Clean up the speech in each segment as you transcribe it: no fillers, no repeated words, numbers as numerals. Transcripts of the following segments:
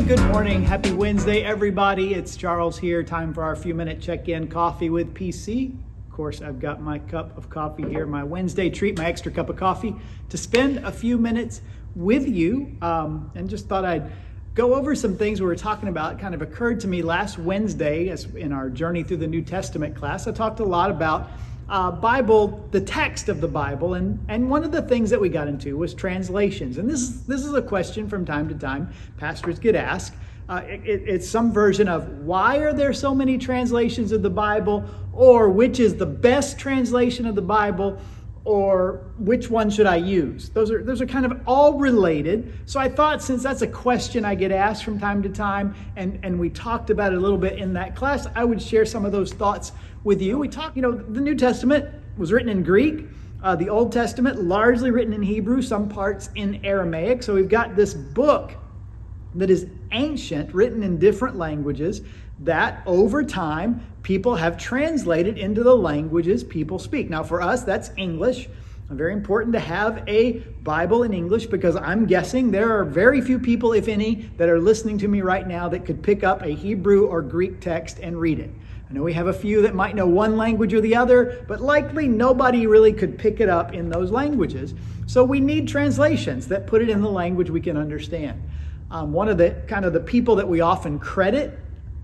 Good morning. Happy Wednesday, everybody. It's Charles here. Time for our few-minute check-in coffee with PC. Of course, I've got my cup of coffee here, my Wednesday treat, my extra cup of coffee, to spend a few minutes with you. And just thought I'd go over some things we were talking about. It kind of occurred to me last Wednesday as in our journey through the New Testament class. I talked a lot about Bible, the text of the Bible, and one of the things that we got into was translations. And this is a question from time to time pastors get asked. It's some version of why are there so many translations of the Bible, or which is the best translation of the Bible, or which one should I use? Those are kind of all related. So I thought, since that's a question I get asked from time to time, and we talked about it a little bit in that class, I would share some of those thoughts with you. We talked, the New Testament was written in Greek. The Old Testament largely written in Hebrew, some parts in Aramaic. So we've got this book that is ancient, written in different languages, that over time people have translated into the languages people speak. Now for us, that's English. It's very important to have a Bible in English, because I'm guessing there are very few people, if any, that are listening to me right now that could pick up a Hebrew or Greek text and read it. I know we have a few that might know one language or the other, but likely nobody really could pick it up in those languages. So we need translations that put it in the language we can understand. One of the people that we often credit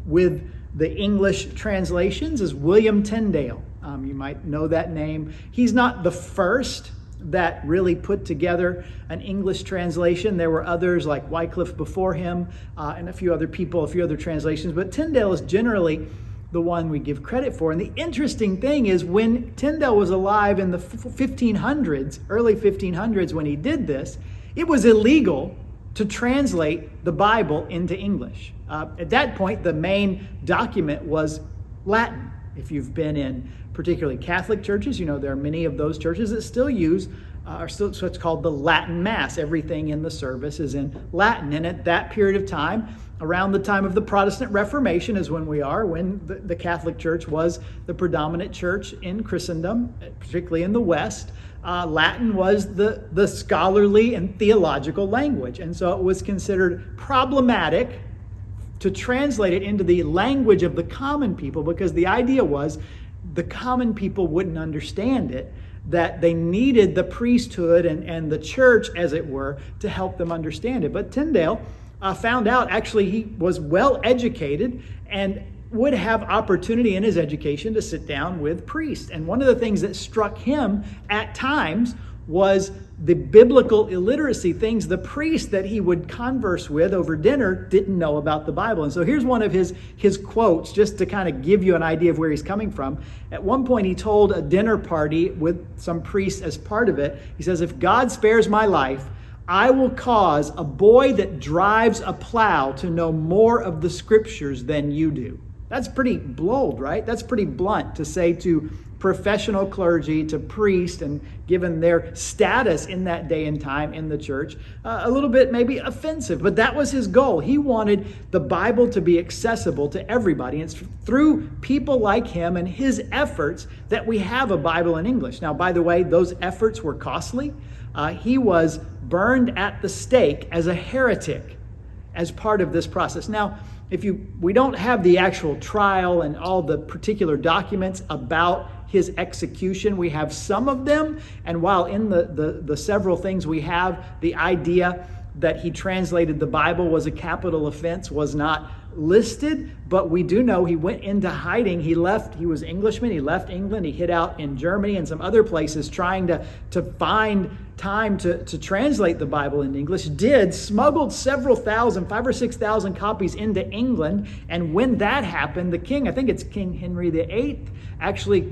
with the English translations is William Tyndale. You might know that name. He's not the first that really put together an English translation. There were others like Wycliffe before him, and a few other people, a few other translations, but Tyndale is generally the one we give credit for. And the interesting thing is, when Tyndale was alive in the 1500s, early 1500s, when he did this, it was illegal to translate the Bible into English. At that point, the main document was Latin. If you've been in particularly Catholic churches, there are many of those churches that still use what's called the Latin Mass. Everything in the service is in Latin. And at that period of time, around the time of the Protestant Reformation is when we are, when the Catholic Church was the predominant church in Christendom, particularly in the West. Latin was the scholarly and theological language. And so it was considered problematic to translate it into the language of the common people, because the idea was the common people wouldn't understand it, that they needed the priesthood and the church, as it were, to help them understand it. But Tyndale found out, actually, he was well educated and would have opportunity in his education to sit down with priests. And one of the things that struck him at times was the biblical illiteracy, things the priest that he would converse with over dinner didn't know about the Bible. And so here's one of his quotes, just to kind of give you an idea of where he's coming from. At one point, he told a dinner party with some priests as part of it, he says, "If God spares my life, I will cause a boy that drives a plow to know more of the scriptures than you do." That's pretty bold, right? That's pretty blunt to say to professional clergy, to priests, and given their status in that day and time in the church, a little bit maybe offensive, but that was his goal. He wanted the Bible to be accessible to everybody. And it's through people like him and his efforts that we have a Bible in English. Now, by the way, those efforts were costly. He was burned at the stake as a heretic as part of this process. Now, we don't have the actual trial and all the particular documents about his execution. We have some of them, and while in the several things we have, the idea that he translated the Bible was a capital offense was not listed, but we do know he went into hiding. He was Englishman, he left England, he hid out in Germany and some other places trying to find time to translate the Bible into English. Smuggled several thousand, 5,000 or 6,000 copies into England, and when that happened, the king, I think it's King Henry VIII, actually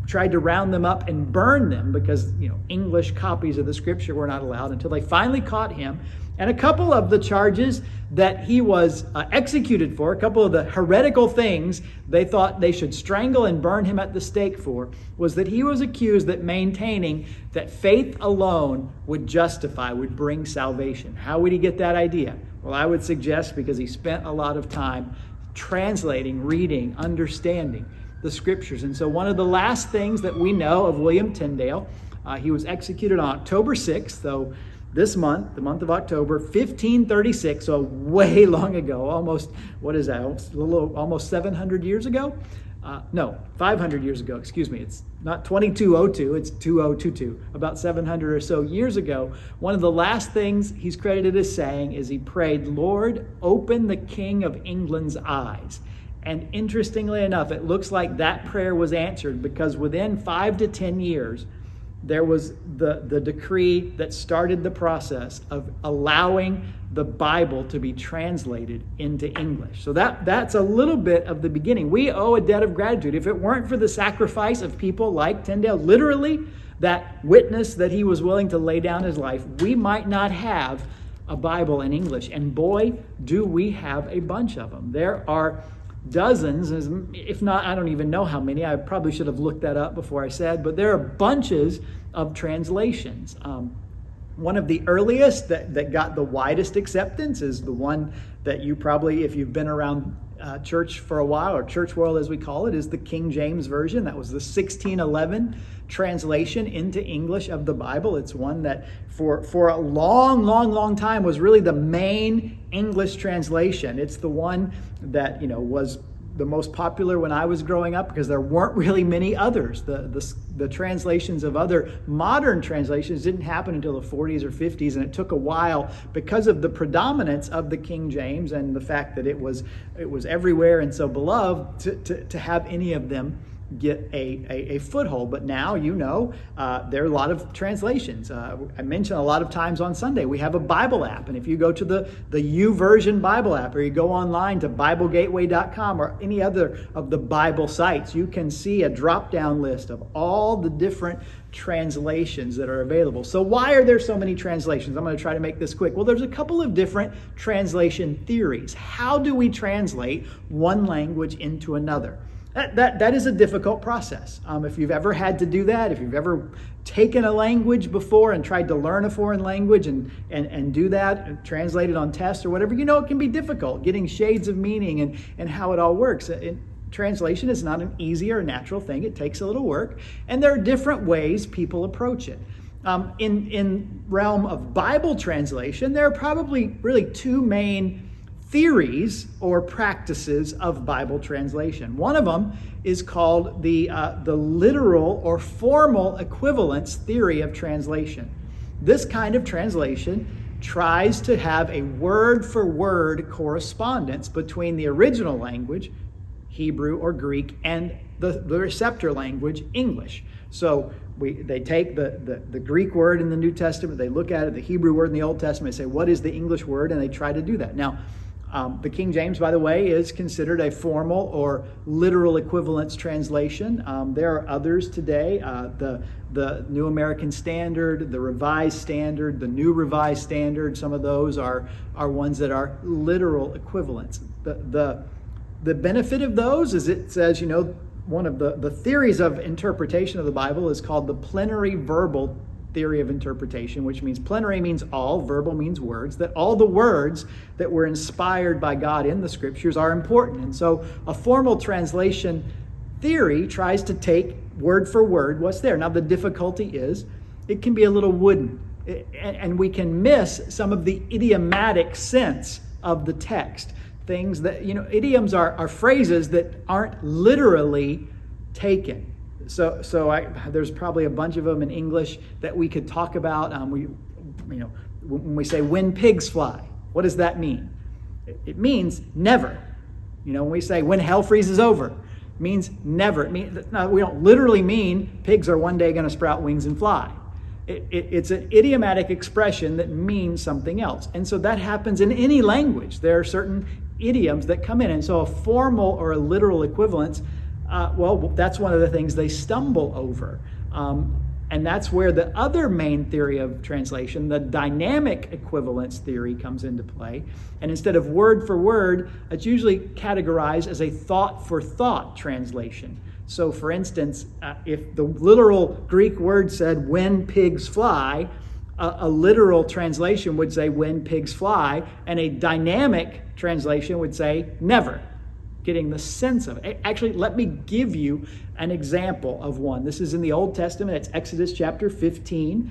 tried to round them up and burn them, because English copies of the scripture were not allowed, until they finally caught him. And a couple of the charges that he was executed for, a couple of the heretical things they thought they should strangle and burn him at the stake for, was that he was accused that maintaining that faith alone would bring salvation. How would he get that idea? Well, I would suggest because he spent a lot of time translating, reading, understanding the scriptures. And so one of the last things that we know of William Tyndale, he was executed on October 6th, though this month, the month of October, 1536, so way long ago, almost, what is that, almost 700 years ago? No, 500 years ago, excuse me. It's not 2202, it's 2022. About 700 or so years ago, one of the last things he's credited as saying is he prayed, "Lord, open the King of England's eyes." And interestingly enough, it looks like that prayer was answered, because within 5 to 10 years, there was the decree that started the process of allowing the Bible to be translated into English. So that's a little bit of the beginning. We owe a debt of gratitude. If it weren't for the sacrifice of people like Tyndale, literally that witness that he was willing to lay down his life, we might not have a Bible in English. And boy, do we have a bunch of them. There are dozens, if not, I don't even know how many. I probably should have looked that up before I said, but there are bunches of translations. One of the earliest that got the widest acceptance is the one that you probably, if you've been around church for a while, or church world as we call it, is the King James Version. That was the 1611 translation into English of the Bible. It's one that for a long time was really the main English translation. It's the one that, was the most popular when I was growing up, because there weren't really many others. The translations of other modern translations didn't happen until the 40s or 50s, and it took a while because of the predominance of the King James and the fact that it was everywhere and so beloved to have any of them get a foothold. But now, there are a lot of translations. I mentioned a lot of times on Sunday, we have a Bible app. And if you go to the YouVersion Bible app, or you go online to BibleGateway.com or any other of the Bible sites, you can see a drop-down list of all the different translations that are available. So why are there so many translations? I'm going to try to make this quick. Well, there's a couple of different translation theories. How do we translate one language into another? That is a difficult process. If you've ever had to do that, if you've ever taken a language before and tried to learn a foreign language and do that, and translate it on tests or whatever, it can be difficult getting shades of meaning and how it all works. Translation is not an easy or natural thing. It takes a little work, and there are different ways people approach it. In realm of Bible translation, there are probably really two main theories or practices of Bible translation. One of them is called the literal or formal equivalence theory of translation. This kind of translation tries to have a word-for-word correspondence between the original language, Hebrew or Greek, and the receptor language, English. So they take the Greek word in the New Testament, they look at it, the Hebrew word in the Old Testament, they say, what is the English word? And they try to do that. Now, the King James, by the way, is considered a formal or literal equivalence translation. There are others today, the New American Standard, the Revised Standard, the New Revised Standard. Some of those are ones that are literal equivalents. The benefit of those is it says, one of the theories of interpretation of the Bible is called the plenary verbal theory of interpretation, which means plenary means all, verbal means words, that all the words that were inspired by God in the scriptures are important. And so a formal translation theory tries to take word for word what's there. Now the difficulty is it can be a little wooden, and we can miss some of the idiomatic sense of the text. Things that, idioms are phrases that aren't literally taken. So there's probably a bunch of them in English that we could talk about. When we say "when pigs fly," what does that mean? It means never. When we say "when hell freezes over," it means never. We don't literally mean pigs are one day going to sprout wings and fly. It's an idiomatic expression that means something else. And so that happens in any language. There are certain idioms that come in. And so a formal or a literal equivalence, that's one of the things they stumble over. And that's where the other main theory of translation, the dynamic equivalence theory, comes into play. And instead of word for word, it's usually categorized as a thought for thought translation. So for instance, if the literal Greek word said "when pigs fly," a literal translation would say "when pigs fly," and a dynamic translation would say "never." getting the sense of it. Actually, let me give you an example of one. This is in the Old Testament. It's Exodus chapter 15,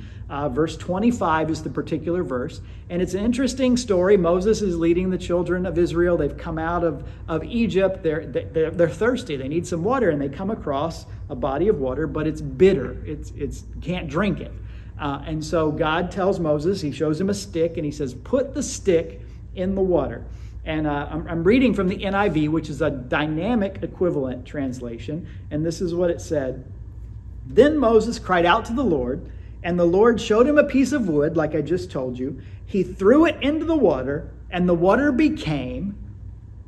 verse 25 is the particular verse. And it's an interesting story. Moses is leading the children of Israel. They've come out of Egypt. They're thirsty. They need some water, and they come across a body of water, but it's bitter. It's can't drink it. And so God tells Moses, he shows him a stick, and he says, put the stick in the water. And I'm reading from the NIV, which is a dynamic equivalent translation. And this is what it said. Then Moses cried out to the Lord, and the Lord showed him a piece of wood, like I just told you. He threw it into the water, and the water became,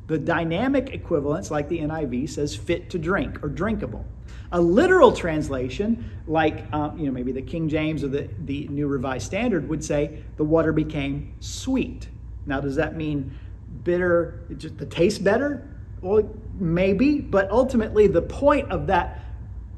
the dynamic equivalence, like the NIV says, fit to drink or drinkable. A literal translation, like maybe the King James or the New Revised Standard would say, the water became sweet. Now, does that mean bitter, just the taste better? Well, maybe, but ultimately the point of that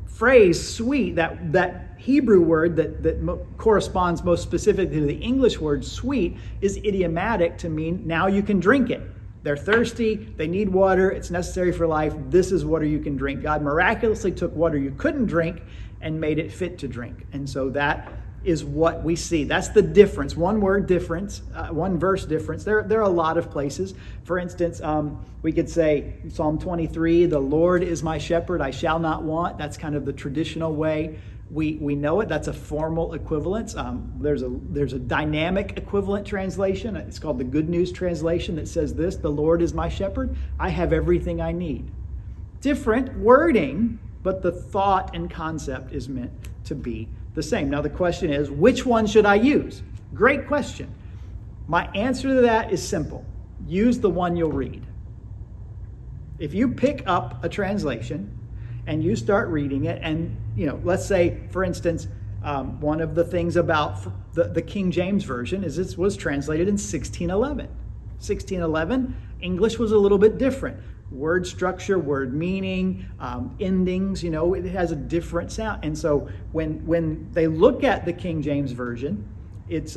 phrase, sweet, that Hebrew word that corresponds most specifically to the English word sweet, is idiomatic to mean now you can drink it. They're thirsty, they need water, it's necessary for life, this is water you can drink. God miraculously took water you couldn't drink and made it fit to drink. And so that is what we see. That's the difference. One word difference, one verse difference. There are a lot of places. For instance, we could say Psalm 23, the Lord is my shepherd, I shall not want. That's kind of the traditional way we know it. That's a formal equivalence. There's a dynamic equivalent translation. It's called the Good News Translation that says this, the Lord is my shepherd, I have everything I need. Different wording, but the thought and concept is meant to be the same. Now the question is, which one should I use? Great question. My answer to that is simple. Use the one you'll read. If you pick up a translation and you start reading it, and let's say, for instance, one of the things about the King James Version is it was translated in 1611. 1611, English was a little bit different. Word structure, word meaning, endings, it has a different sound. And so when they look at the King James Version, it's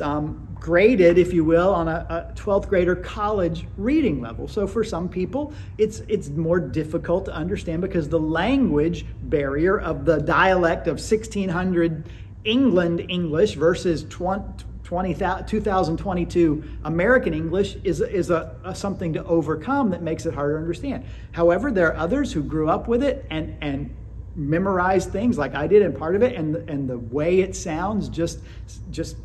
graded, if you will, on a 12th grader college reading level. So for some people, it's more difficult to understand because the language barrier of the dialect of 1600 England English versus 2022 American English is something to overcome that makes it harder to understand. However, there are others who grew up with it and memorized things like I did, and part of it, and the way it sounds just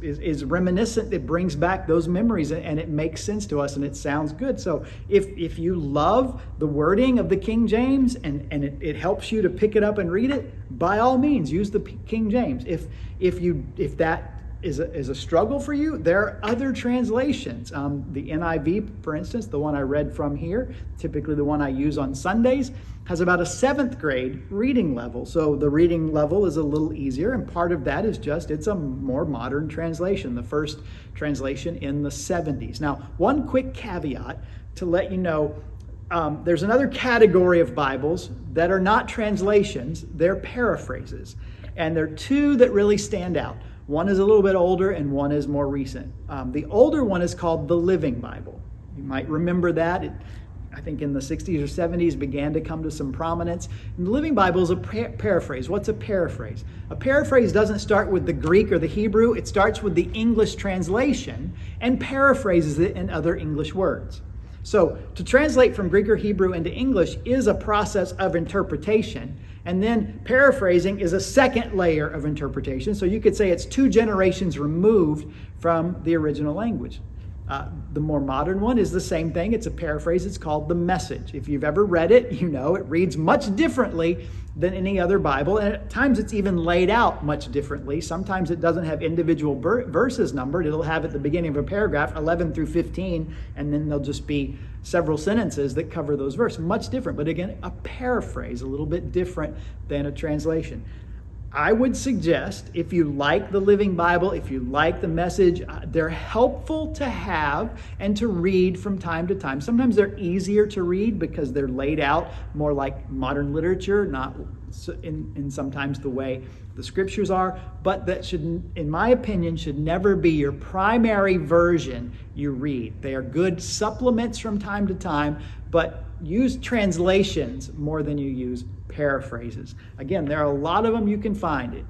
is reminiscent. It brings back those memories, and it makes sense to us, and it sounds good. So if you love the wording of the King James and it helps you to pick it up and read it, by all means use the King James. If that is a struggle for you, there are other translations. The NIV, for instance, the one I read from here, typically the one I use on Sundays, has about a 7th grade reading level. So the reading level is a little easier, and part of that is just it's a more modern translation, the first translation in the 70s. Now, one quick caveat to let you know, there's another category of Bibles that are not translations, they're paraphrases. And there are two that really stand out. One is a little bit older and one is more recent. The older one is called the Living Bible. You might remember that. I think in the 60s or 70s began to come to some prominence. And the Living Bible is a paraphrase. What's a paraphrase? A paraphrase doesn't start with the Greek or the Hebrew. It starts with the English translation and paraphrases it in other English words. So to translate from Greek or Hebrew into English is a process of interpretation. And then paraphrasing is a second layer of interpretation. So you could say it's 2 generations removed from the original language. The more modern one is the same thing. It's a paraphrase. It's called The Message. If you've ever read it, you know it reads much differently than any other Bible. And at times it's even laid out much differently. Sometimes it doesn't have individual verses numbered. It'll have at the beginning of a paragraph 11 through 15, and then there'll just be several sentences that cover those verses. Much different. But again, a paraphrase, a little bit different than a translation. I would suggest, if you like the Living Bible, if you like the Message, they're helpful to have and to read from time to time. Sometimes they're easier to read because they're laid out more like modern literature, not in sometimes the way the scriptures are, but that should, in my opinion, should never be your primary version you read. They are good supplements from time to time, but use translations more than you use paraphrases. Again, there are a lot of them you can find.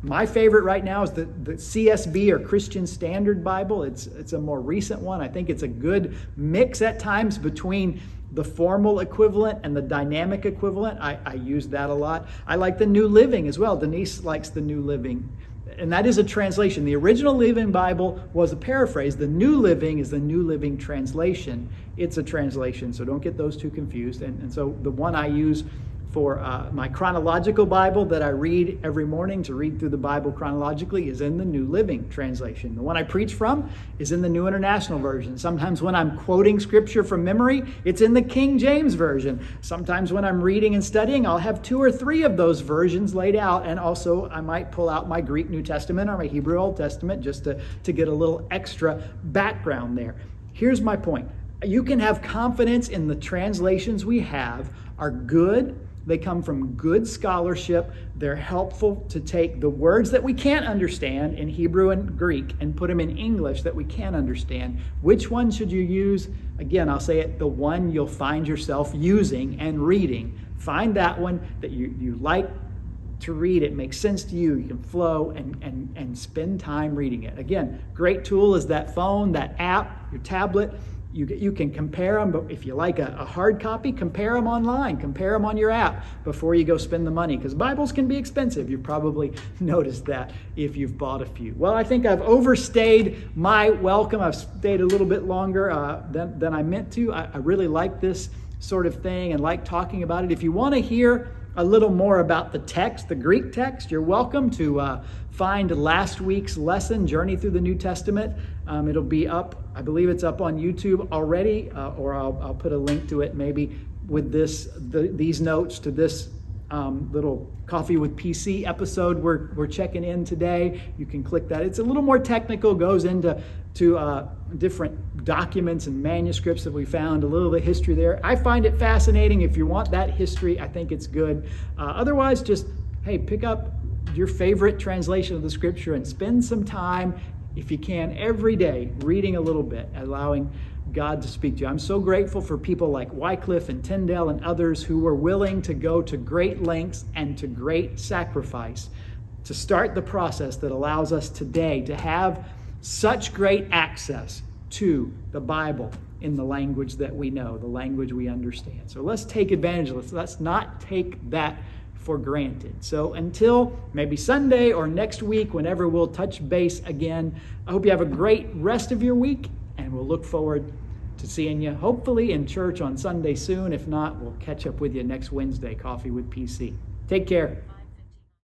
My favorite right now is the CSB, or Christian Standard Bible. It's a more recent one. I think it's a good mix at times between the formal equivalent and the dynamic equivalent. I use that a lot. I like the New Living as well. Denise likes the New Living. And that is a translation. The original Living Bible was a paraphrase. The New Living is the New Living Translation. It's a translation, so don't get those two confused. And so the one I use for my chronological Bible that I read every morning to read through the Bible chronologically is in the New Living Translation. The one I preach from is in the New International Version. Sometimes when I'm quoting scripture from memory, it's in the King James Version. Sometimes when I'm reading and studying, I'll have 2 or 3 of those versions laid out, and also I might pull out my Greek New Testament or my Hebrew Old Testament just to get a little extra background there. Here's my point. You can have confidence in the translations we have are good. They come from good scholarship. They're helpful to take the words that we can't understand in Hebrew and Greek and put them in English that we can understand. Which one should you use? Again, I'll say it, the one you'll find yourself using and reading. Find that one that you like to read. It makes sense to you. You can flow and spend time reading it. Again, great tool is that phone, that app, your tablet. You can compare them, but if you like a hard copy, compare them online, compare them on your app before you go spend the money, because Bibles can be expensive. You've probably noticed that if you've bought a few. Well, I think I've overstayed my welcome. I've stayed a little bit longer than I meant to. I really like this sort of thing and like talking about it. If you want to hear a little more about the text, the Greek text, you're welcome to find last week's lesson, Journey Through the New Testament. It'll be up, I believe it's up on YouTube already, or I'll put a link to it maybe with these notes to this little Coffee with PC episode we're checking in today. You can click that. It's a little more technical, goes into different documents and manuscripts that we found, a little bit of history there. I find it fascinating. If you want that history, I think it's good. Otherwise, just, hey, pick up your favorite translation of the scripture and spend some time, if you can, every day reading a little bit, allowing God to speak to you. I'm so grateful for people like Wycliffe and Tyndale and others who were willing to go to great lengths and to great sacrifice to start the process that allows us today to have such great access to the Bible in the language that we know, the language we understand. So let's take advantage of this. Let's not take that for granted. So until maybe Sunday or next week, whenever we'll touch base again, I hope you have a great rest of your week, and we'll look forward to seeing you hopefully in church on Sunday soon. If not, we'll catch up with you next Wednesday, Coffee with PC. Take care.